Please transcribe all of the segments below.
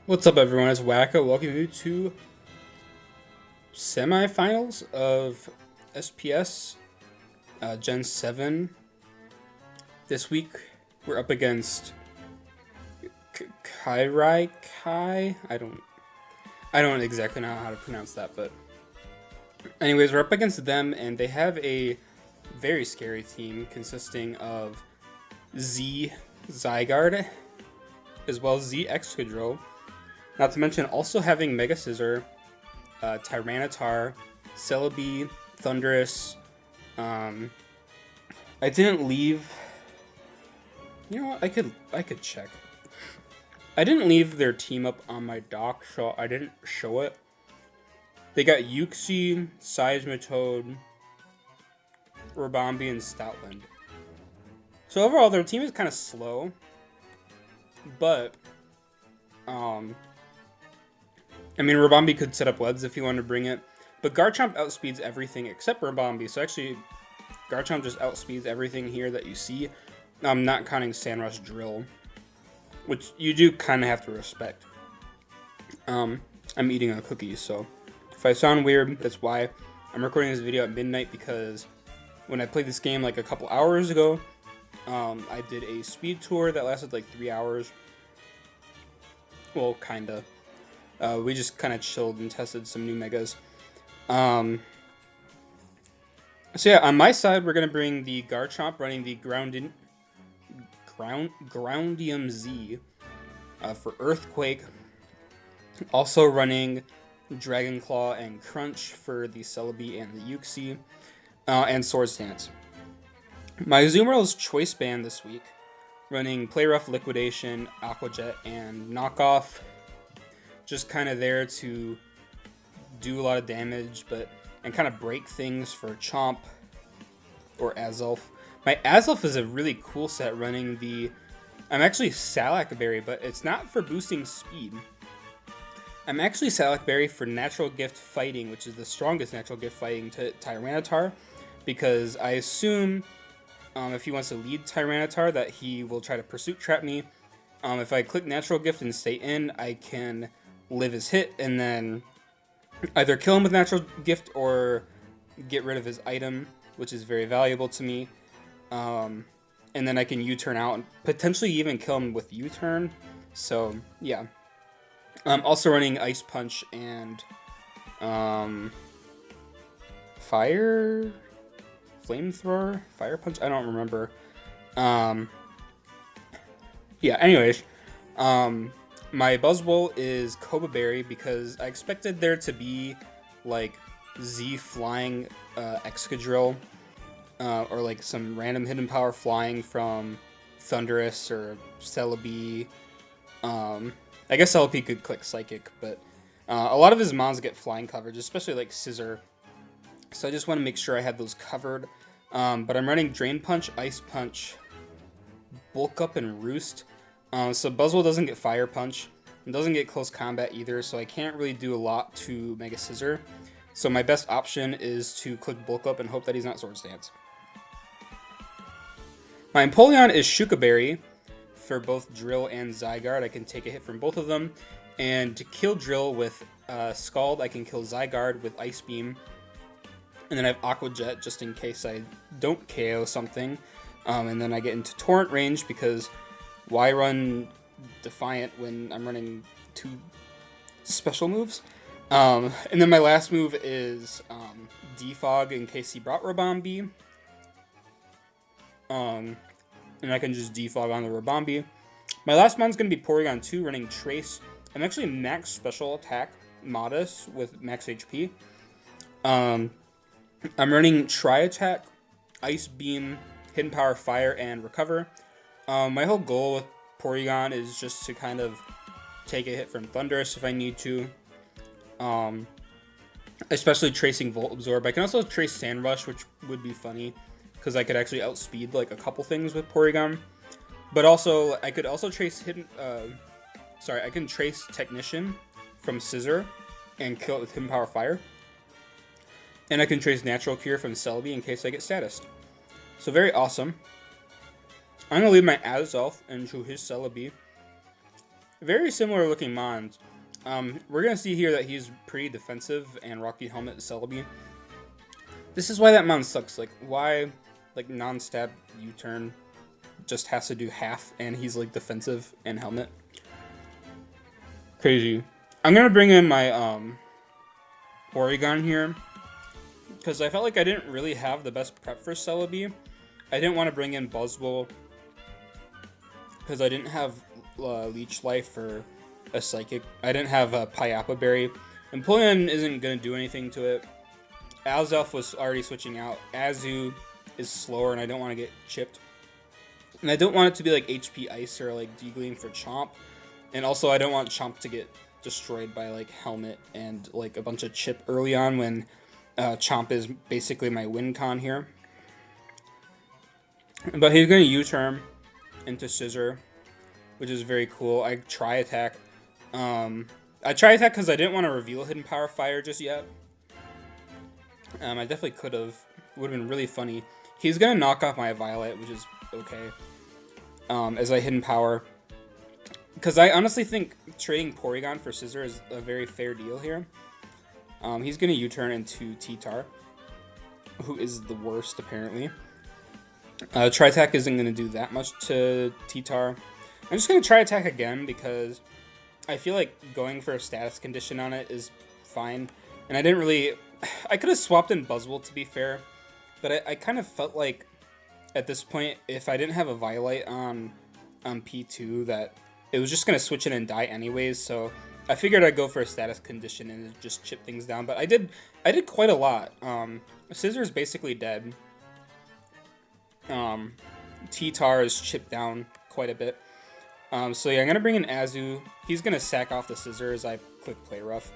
What's up, everyone? It's Wacko. Welcome you to semifinals of SPS Gen 7. This week, we're up against Kairai Kai. I don't exactly know how to pronounce that, but anyways, we're up against them, and they have a very scary team consisting of Z Zygarde as well as Z Excadrill. Not to mention also having Mega Scissor, Tyranitar, Celebi, Thundurus. I didn't leave. You know what? I could check. I didn't leave their team up on my dock, so I didn't show it. They got Uxie, Seismitoad, Rabombi, and Stoutland. So overall, their team is kind of slow, but I mean, Rabombi could set up webs if you wanted to bring it, but Garchomp outspeeds everything except Rabombi. So actually, Garchomp just outspeeds everything here that you see. I'm not counting Sandrush Drill, which you do kind of have to respect. I'm eating a cookie, so if I sound weird, that's why. I'm recording this video at midnight because when I played this game like a couple hours ago, I did a speed tour that lasted like 3 hours. Well, kinda. We just kind of chilled and tested some new megas. So yeah, on my side, we're gonna bring the Garchomp running the Groundium Z for Earthquake. Also running Dragon Claw and Crunch for the Celebi and the Uxie, and Swords Dance. My Azumarill's Choice Band this week, running Play Rough, Liquidation, Aqua Jet, and Knockoff. Just kind of there to do a lot of damage, and kind of break things for Chomp or Azelf. My Azelf is a really cool set running the... I'm actually Salac Berry, but it's not for boosting speed. I'm actually Salac Berry for Natural Gift Fighting, which is the strongest Natural Gift Fighting to Tyranitar, because I assume if he wants to lead Tyranitar that he will try to Pursuit Trap me. If I click Natural Gift and stay in, I can live his hit and then either kill him with Natural Gift or get rid of his item, which is very valuable to me. And then I can U-turn out and potentially even kill him with U-turn. So yeah. I'm also running Ice Punch and Fire Flamethrower? Fire Punch? I don't remember. Yeah, anyways. My Buzzwole is Koba Berry because I expected there to be like Z flying Excadrill or like some random hidden power flying from Thundurus or Celebi. I guess Celebi could click Psychic, but a lot of his mons get flying coverage, especially like Scissor. So I just want to make sure I have those covered. But I'm running Drain Punch, Ice Punch, Bulk Up, and Roost. So Buzzwole doesn't get Fire Punch, and doesn't get Close Combat either, so I can't really do a lot to Mega Scissor. So my best option is to click Bulk Up and hope that he's not Swords Dance. My Empoleon is Shuka Berry for both Drill and Zygarde. I can take a hit from both of them. And to kill Drill with Scald, I can kill Zygarde with Ice Beam. And then I have Aqua Jet just in case I don't KO something. And then I get into Torrent range because why run Defiant when I'm running 2 special moves? And then my last move is Defog in case he brought Rabombi. And I can just Defog on the Rabombi. My last mon's going to be Porygon 2 running Trace. I'm actually max special attack Modest with max HP. I'm running Tri-Attack, Ice Beam, Hidden Power Fire, and Recover. My whole goal with Porygon is just to kind of take a hit from Thundurus if I need to. Especially tracing Volt Absorb. I can also trace Sand Rush, which would be funny, because I could actually outspeed like a couple things with Porygon. But also, I could also trace I can trace Technician from Scissor and kill it with Hidden Power Fire. And I can trace Natural Cure from Celebi in case I get Status. So very awesome. I'm going to leave my Azelf into his Celebi. Very similar looking Mons. We're gonna see here that he's pretty defensive and Rocky Helmet Celebi. This is why that Mon sucks. Like, why, like, non-stab U-turn just has to do half, and he's, like, defensive and Helmet. Crazy. I'm gonna bring in my, Porygon here, because I felt like I didn't really have the best prep for Celebi. I didn't want to bring in Buzzwole, because I didn't have Leech Life or a Psychic. I didn't have a Pyappa Berry. Empoleon isn't going to do anything to it. Azelf was already switching out. Azu is slower, and I don't want to get chipped. And I don't want it to be like HP Ice or like Degleam for Chomp. And also, I don't want Chomp to get destroyed by like Helmet and like a bunch of chip early on when Chomp is basically my win con here. But he's going to U-turn into Scissor, which is very cool. I try attack. I try attack because I didn't want to reveal Hidden Power Fire just yet. I definitely could have. Would have been really funny. He's going to knock off my Violet, which is okay. As I Hidden Power. Because I honestly think trading Porygon for Scissor is a very fair deal here. He's going to U-turn into T-Tar, who is the worst apparently. Tri-Attack isn't going to do that much to T-Tar. I'm just going to Tri-Attack again because I feel like going for a status condition on it is fine. And I didn't really... I could have swapped in Buzzwole to be fair, but I kind of felt like at this point, if I didn't have a Violet on P2, that it was just going to switch in and die anyways, so I figured I'd go for a status condition and just chip things down. But I did quite a lot. Scissor is basically dead. T-Tar is chipped down quite a bit. So yeah, I'm gonna bring in Azu. He's gonna sack off the Scissor as I click Play Rough.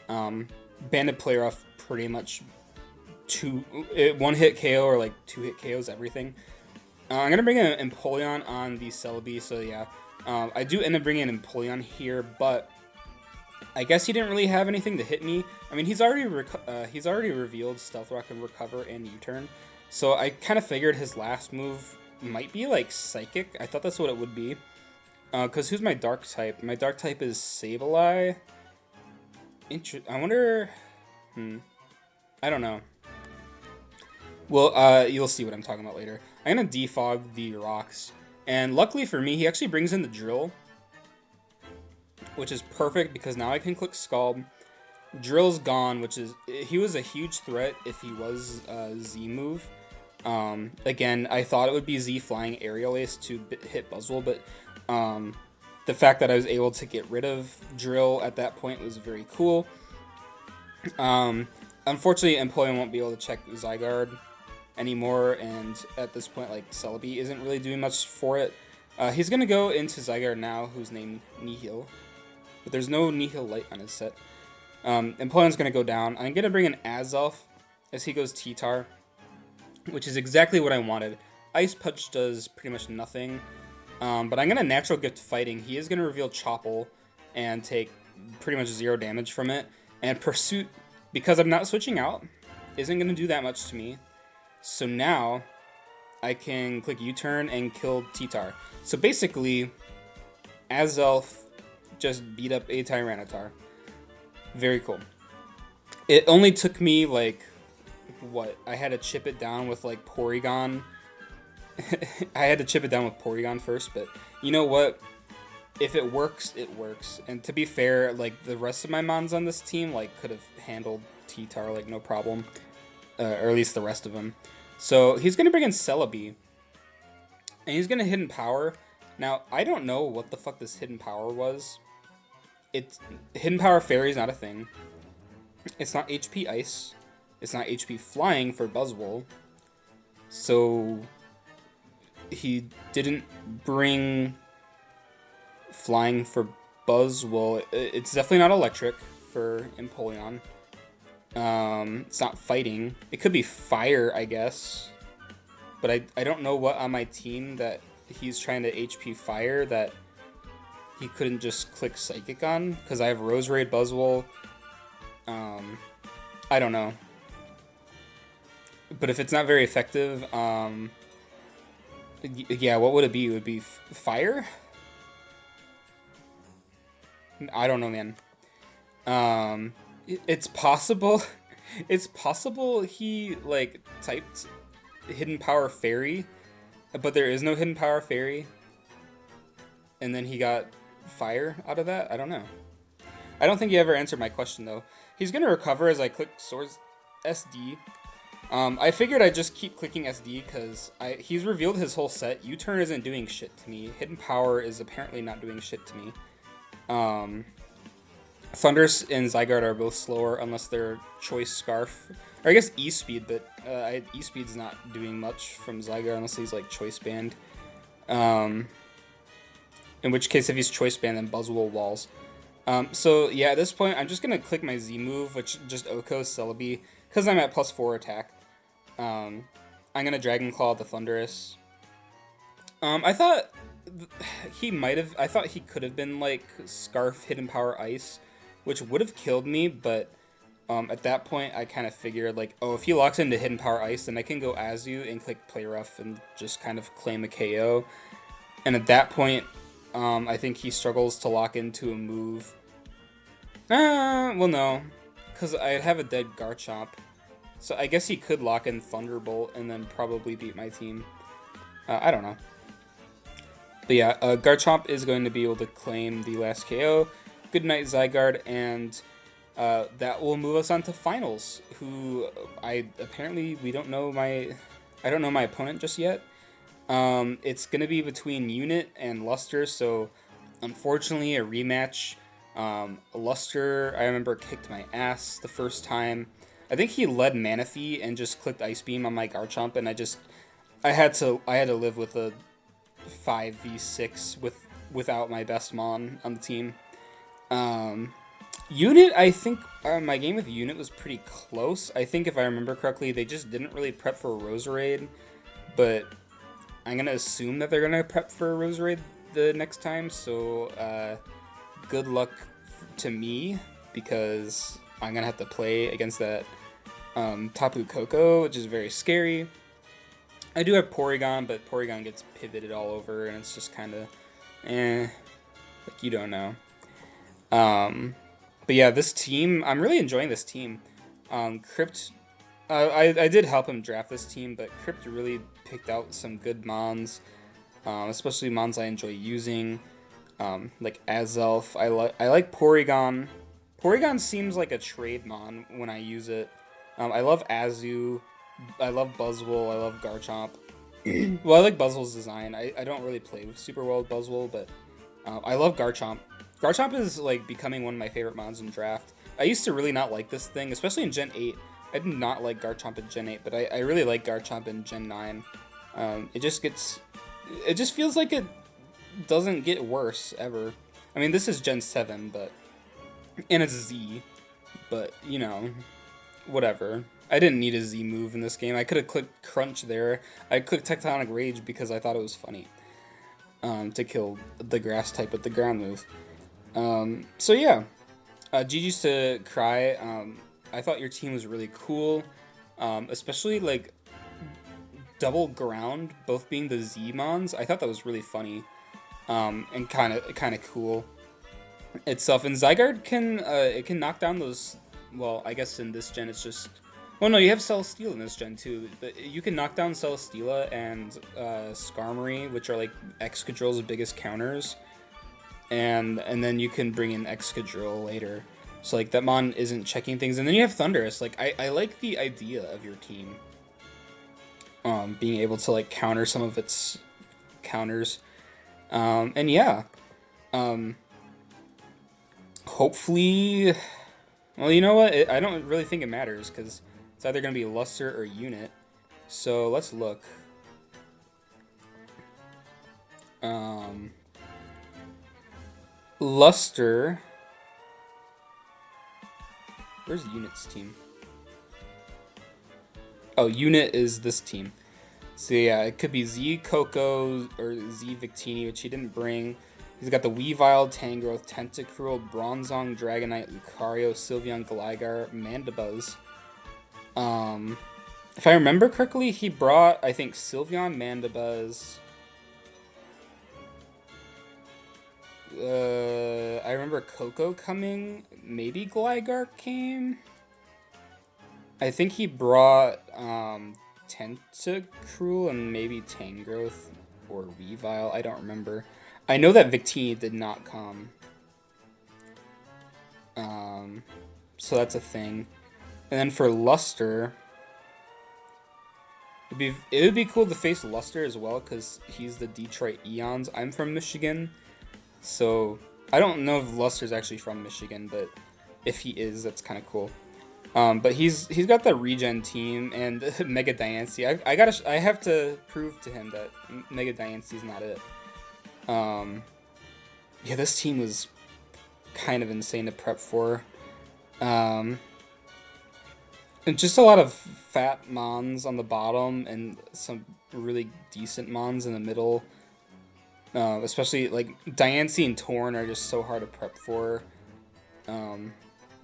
Banded Play Rough pretty much one hit KO or like 2 hit KOs everything. I'm gonna bring in Empoleon on the Celebi. So yeah, I do end up bringing in Empoleon here, but I guess he didn't really have anything to hit me. I mean, he's already revealed Stealth Rock and Recover and U-turn. So I kind of figured his last move might be like Psychic. I thought that's what it would be. Because who's my Dark type? My Dark type is Sableye. I wonder... I don't know. Well, you'll see what I'm talking about later. I'm going to defog the rocks. And luckily for me, he actually brings in the Drill, which is perfect because now I can click Scald. Drill's gone, which is... He was a huge threat if he was Z move. Again, I thought it would be Z flying Aerial Ace to hit Buzzwole, but the fact that I was able to get rid of Drill at that point was very cool. Unfortunately, Empoleon won't be able to check Zygarde anymore, and at this point, like, Celebi isn't really doing much for it. He's going to go into Zygarde now, who's named Nihil, but there's no Nihil Light on his set. Empoleon's going to go down. I'm going to bring in Azelf as he goes T-Tar, which is exactly what I wanted. Ice Punch does pretty much nothing, but I'm going to Natural Gift Fighting. He is going to reveal Chople and take pretty much 0 damage from it. And Pursuit, because I'm not switching out, isn't going to do that much to me. So now I can click U-turn and kill T-Tar. So basically, Azelf just beat up a Tyranitar. Very cool. It only took me like... What? I had to chip it down with like Porygon. I had to chip it down with Porygon first, but you know what? If it works, it works. And to be fair, like the rest of my Mons on this team, like could have handled T-Tar like no problem, or at least the rest of them. So he's gonna bring in Celebi, and he's gonna Hidden Power. Now I don't know what the fuck this Hidden Power was. It's Hidden Power Fairy is not a thing. It's not HP Ice. It's not HP Flying for Buzzwole. So he didn't bring Flying for Buzzwole. It's definitely not Electric for Empoleon. It's not Fighting. It could be Fire, I guess. But I don't know what on my team that he's trying to HP Fire that he couldn't just click Psychic on. Because I have Roserade, Buzzwole. I don't know. But if it's not very effective, yeah, what would it be? It would be Fire? I don't know, man. It's possible. It's possible he like typed hidden power fairy, but there is no hidden power fairy, and then he got fire out of that. I don't know. I don't think he ever answered my question though. He's gonna recover as I click Swords SD. I figured I'd just keep clicking SD because he's revealed his whole set. U-turn isn't doing shit to me. Hidden power is apparently not doing shit to me. Thundurus and Zygarde are both slower unless they're Choice Scarf. Or I guess E-Speed, but E-Speed's not doing much from Zygarde unless he's like Choice Band. In which case, if he's Choice Band, then Buzzwole walls. So yeah, at this point, I'm just gonna click my Z move, which just Oko's Celebi, because I'm at +4 attack. I'm gonna Dragon Claw the Thundurus. I thought I thought he could have been like Scarf Hidden Power Ice, which would have killed me, but at that point I kind of figured like, oh, if he locks into Hidden Power Ice, then I can go Azu and click Play Rough and just kind of claim a KO. And at that point, I think he struggles to lock into a move. Well, no, because I'd have a dead Garchomp. So I guess he could lock in Thunderbolt and then probably beat my team. I don't know. But yeah, Garchomp is going to be able to claim the last KO. Good night, Zygarde, and that will move us on to finals. Who we don't know I don't know my opponent just yet. It's gonna be between Unit and Luster, so unfortunately a rematch. Luster, I remember, kicked my ass the first time. I think he led Manaphy and just clicked Ice Beam on my Garchomp, and I had to live with a 5v6 without my best Mon on the team. Unit, I think my game with Unit was pretty close. I think if I remember correctly, they just didn't really prep for Roserade, but I'm gonna assume that they're gonna prep for Roserade the next time. So good luck to me, because I'm gonna have to play against that Tapu Koko, which is very scary. I do have Porygon, but Porygon gets pivoted all over, and it's just kind of, like you don't know. But yeah, this team, I'm really enjoying this team. Crypt, I did help him draft this team, but Crypt really picked out some good Mons, especially Mons I enjoy using, like Azelf. I like Porygon. Porygon seems like a trade Mon when I use it. I love Azu. I love Buzzwole. I love Garchomp. Well, I like Buzzwole's design. I don't really play with super well with Buzzwole, but I love Garchomp. Garchomp is like becoming one of my favorite Mons in draft. I used to really not like this thing, especially in Gen 8. I did not like Garchomp in Gen 8, but I really like Garchomp in Gen 9. It just feels like it doesn't get worse ever. I mean, this is Gen 7, and it's Z, but you know, whatever. I didn't need a Z move in this game. I could have clicked Crunch there. I clicked Techtonic Rage because I thought it was funny to kill the grass type with the ground move. So yeah, GG's to Cry. I thought your team was really cool, especially like double ground, both being the Z-Mons. I thought that was really funny, and kind of cool itself. And Zygarde can knock down those. Well, I guess in this gen it's just. Well, no, you have Celesteela in this gen too, but you can knock down Celesteela and Skarmory, which are like Excadrill's biggest counters, and then you can bring in Excadrill later. So like that Mon isn't checking things, and then you have Thundurus. Like I like the idea of your team, being able to like counter some of its counters, and yeah, hopefully. Well, you know what? I don't really think it matters because it's either going to be Luster or Unit. So let's look. Luster. Where's Unit's team? Oh, Unit is this team. So yeah, it could be Z Coco or Z Victini, which he didn't bring. He's got the Weavile, Tangrowth, Tentacruel, Bronzong, Dragonite, Lucario, Sylveon, Gligar, Mandibuzz. If I remember correctly, he brought, I think, Sylveon, Mandibuzz. I remember Coco coming. Maybe Gligar came. I think he brought Tentacruel and maybe Tangrowth or Weavile. I don't remember. I know that Victini did not come. So that's a thing. And then for Luster, it would be cool to face Luster as well because he's the Detroit Eons. I'm from Michigan, so I don't know if Luster's actually from Michigan, but if he is, that's kind of cool. But he's got the regen team and Mega Diancie. I have to prove to him that Mega Diancie's not it. Yeah, this team was kind of insane to prep for. And just a lot of fat mons on the bottom and some really decent mons in the middle. Especially like Diancie and Torn are just so hard to prep for.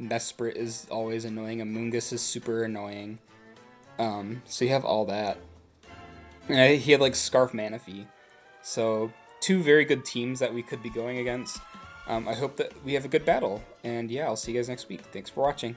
Mesprit is always annoying. Amoonguss is super annoying. So you have all that. And he had like Scarf Manaphy. So two very good teams that we could be going against. I hope that we have a good battle. And yeah, I'll see you guys next week. Thanks for watching.